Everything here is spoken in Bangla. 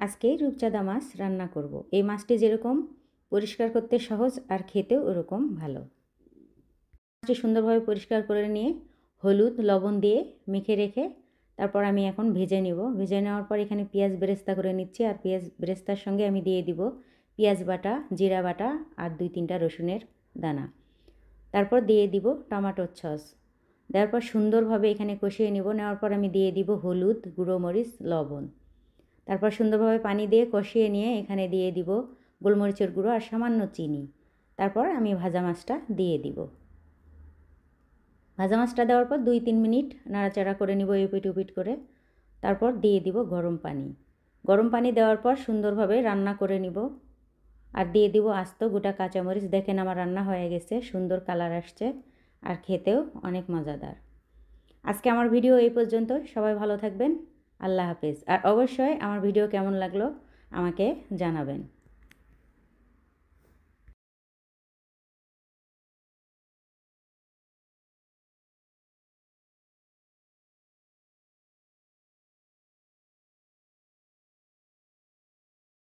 আজকে রূপচাঁদা মাছ রান্না করব। এই মাছটি যেরকম পরিষ্কার করতে সহজ আর খেতেও ওরকম ভালো। মাছটি সুন্দরভাবে পরিষ্কার করে নিয়ে হলুদ লবণ দিয়ে মেখে রেখে তারপর আমি এখন ভেজে নিব। ভেজে নেওয়ার পর এখানে পেঁয়াজ বেরেস্তা করে নিচ্ছি, আর পেঁয়াজ বেরেস্তার সঙ্গে আমি দিয়ে দিব পেঁয়াজ বাটা, জিরা বাটা আর 2-3টা রসুনের দানা। তারপর দিয়ে দিব টমেটোর সস। দেওয়ার পর সুন্দরভাবে এখানে কষিয়ে নেব। নেওয়ার পর আমি দিয়ে দিব হলুদ, গুঁড়ো মরিচ, লবণ। তারপর সুন্দরভাবে পানি দিয়ে কষিয়ে নিয়ে এখানে দিয়ে দিব গোলমরিচের গুঁড়ো আর সামান্য চিনি। তারপর আমি ভাজা মাছটা দিয়ে দিব। ভাজা মাছটা দেওয়ার পর 2-3 মিনিট নাড়াচাড়া করে নিব এপিট ওপিট করে। তারপর দিয়ে দিব গরম পানি। গরম পানি দেওয়ার পর সুন্দরভাবে রান্না করে নিব। আর দিয়ে দিব আস্ত গোটা কাঁচামরিচ। দেখেন আমার রান্না হয়ে গেছে, সুন্দর কালার আসছে আর খেতেও অনেক মজাদার। আজকে আমার ভিডিও এই পর্যন্ত। সবাই ভালো থাকবেন। আল্লাহ হাফেজ। আর অবশ্যই আমার ভিডিও কেমন লাগলো আমাকে জানাবেন।